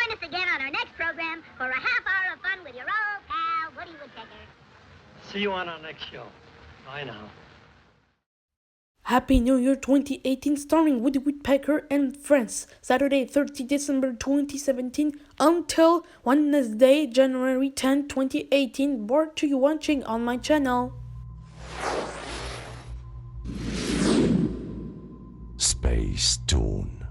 join us again on our next program for a half hour of fun with your old pal, Woody Woodpecker. See you on our next show. Bye now. Happy New Year 2018, starring Woody Woodpecker and Friends, Saturday 30 December 2017 until Wednesday January 10, 2018. Brought to you watching on my channel. Space Tune.